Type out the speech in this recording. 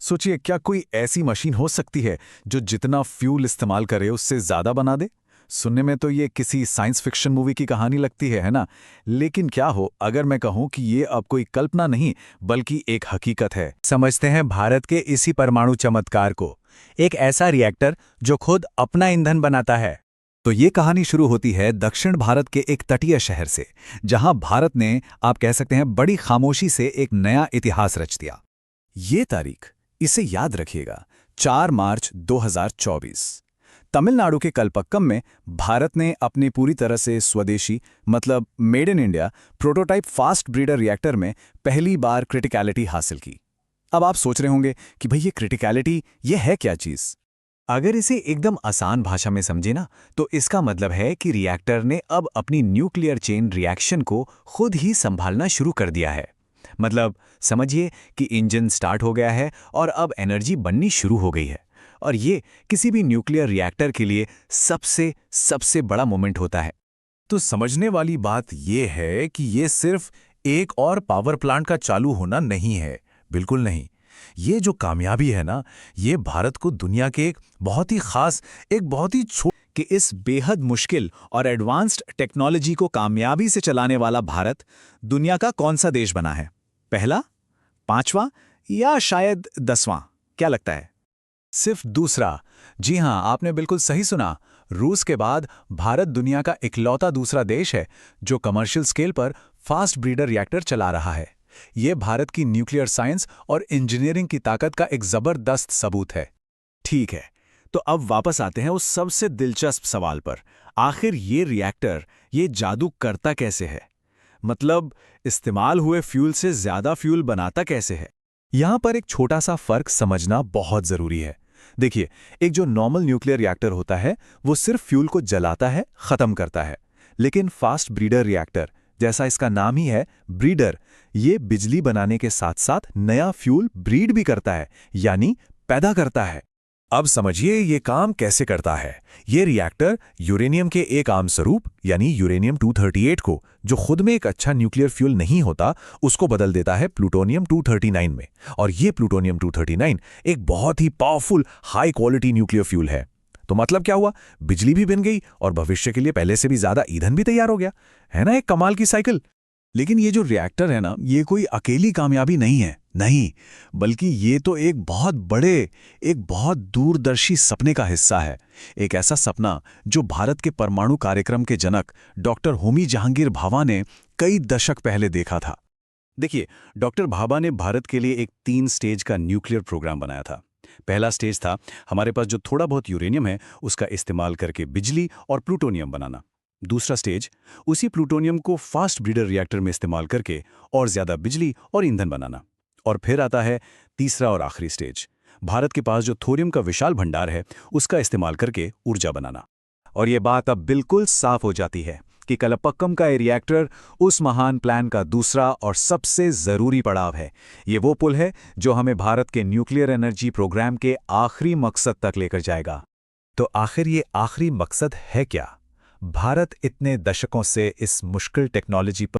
सोचिए, क्या कोई ऐसी मशीन हो सकती है जो जितना फ्यूल इस्तेमाल करे उससे ज़्यादा बना दे? सुनने में तो ये किसी साइंस फिक्शन मूवी की कहानी लगती है ना? लेकिन क्या हो अगर मैं कहूँ कि ये अब कोई कल्पना नहीं बल्कि एक हकीकत है। समझते हैं भारत के इसी परमाणु चमत्कार को, एक ऐसा रिएक्टर जो खुद अपना ईंधन बनाता है। तो ये कहानी शुरू होती है दक्षिण भारत के एक तटीय शहर से, जहां भारत ने, आप कह सकते हैं, बड़ी खामोशी से एक नया इतिहास रच दिया। ये तारीख, इसे याद रखिएगा, 4 मार्च 2024। तमिलनाडु के कलपक्कम में भारत ने अपनी पूरी तरह से स्वदेशी, मतलब made in India prototype fast breeder reactor में पहली बार क्रिटिकलिटी हासिल की। अब आप सोच रहे होंगे कि भाई ये क्रिटिकलिटी, ये है क्या चीज़? अगर इसे एकदम आसान भाषा में समझे ना, तो इसका मतलब है कि रिएक्टर ने अब अपनी न्यूक्लियर चेन रिएक्शन को खुद ही संभालना शुरू कर दिया है। मतलब समझिए कि इंजन स्टार्ट हो गया है और अब एनर्जी बननी शुरू हो गई है। और ये किसी भी न्यूक्लियर रिएक्टर के लिए सबसे सबसे बड़ा मोमेंट होता है। तो समझने वाली बात यह है कि ये सिर्फ एक और पावर प्लांट का चालू होना नहीं है, बिल्कुल नहीं। ये जो कामयाबी है ना, ये भारत को दुनिया के एक बहुत ही खास, एक बहुत ही कि इस बेहद मुश्किल और एडवांस्ड टेक्नोलॉजी को कामयाबी से चलाने वाला भारत दुनिया का कौन सा देश बना है? पहला, पांचवा या शायद 10वां? क्या लगता है? सिर्फ दूसरा। जी हां, आपने बिल्कुल सही सुना। रूस के बाद भारत दुनिया का इकलौता दूसरा देश है जो कमर्शियल स्केल पर फास्ट ब्रीडर रिएक्टर चला रहा है। यह भारत की न्यूक्लियर साइंस और इंजीनियरिंग की ताकत का एक जबरदस्त सबूत है। ठीक है, तो अब वापस आते हैं उस सबसे दिलचस्प सवाल पर। आखिर ये रिएक्टर, ये जादू करता कैसे है? मतलब इस्तेमाल हुए फ्यूल से ज्यादा फ्यूल बनाता कैसे है? यहां पर एक छोटा सा फर्क समझना बहुत जरूरी है। देखिए, एक जो नॉर्मल न्यूक्लियर रिएक्टर होता है वो सिर्फ फ्यूल को जलाता है, खत्म करता है। लेकिन फास्ट ब्रीडर रिएक्टर, जैसा इसका नाम ही है, ब्रीडर, ये बिजली बनाने के साथ साथ नया फ्यूल ब्रीड भी करता है, यानी पैदा करता है। अब समझिए ये काम कैसे करता है। ये रिएक्टर यूरेनियम के एक आम स्वरूप, यानी यूरेनियम 238 को, जो खुद में एक अच्छा न्यूक्लियर फ्यूल नहीं होता, उसको बदल देता है प्लूटोनियम 239 में। और ये प्लूटोनियम 239 एक बहुत ही powerful, high quality nuclear fuel है। तो मतलब क्या हुआ? बिजली भी बन गई और भविष्य के लिए पहले से भी ज्यादा ईंधन भी तैयार हो गया। है ना एक कमाल की साइकिल? लेकिन ये जो रिएक्टर है ना, ये कोई अकेली कामयाबी नहीं है, नहीं, बल्कि ये तो एक बहुत बड़े, एक बहुत दूरदर्शी सपने का हिस्सा है। एक ऐसा सपना जो भारत के परमाणु कार्यक्रम के जनक डॉक्टर होमी जहांगीर भाभा ने कई दशक पहले देखा था। देखिए, डॉक्टर भाभा ने भारत के लिए एक 3 स्टेज का न्यूक्लियर प्रोग्राम बनाया था। पहला स्टेज था हमारे पास जो थोड़ा बहुत यूरेनियम है उसका इस्तेमाल करके बिजली और प्लूटोनियम बनाना। दूसरा स्टेज, उसी प्लूटोनियम को फास्ट ब्रीडर रिएक्टर में इस्तेमाल करके और ज्यादा बिजली और ईंधन बनाना। और फिर आता है तीसरा और आखिरी स्टेज, भारत के पास जो थोरियम का विशाल भंडार है उसका इस्तेमाल करके ऊर्जा बनाना। और ये बात अब बिल्कुल साफ हो जाती है कि कलपक्कम का ये रिएक्टर उस महान प्लान का दूसरा और सबसे जरूरी पड़ाव है। ये वो पुल है जो हमें भारत के न्यूक्लियर एनर्जी प्रोग्राम के आखिरी मकसद तक लेकर जाएगा। तो आखिर ये आखिरी मकसद है क्या? भारत इतने दशकों से इस मुश्किल टेक्नोलॉजी पर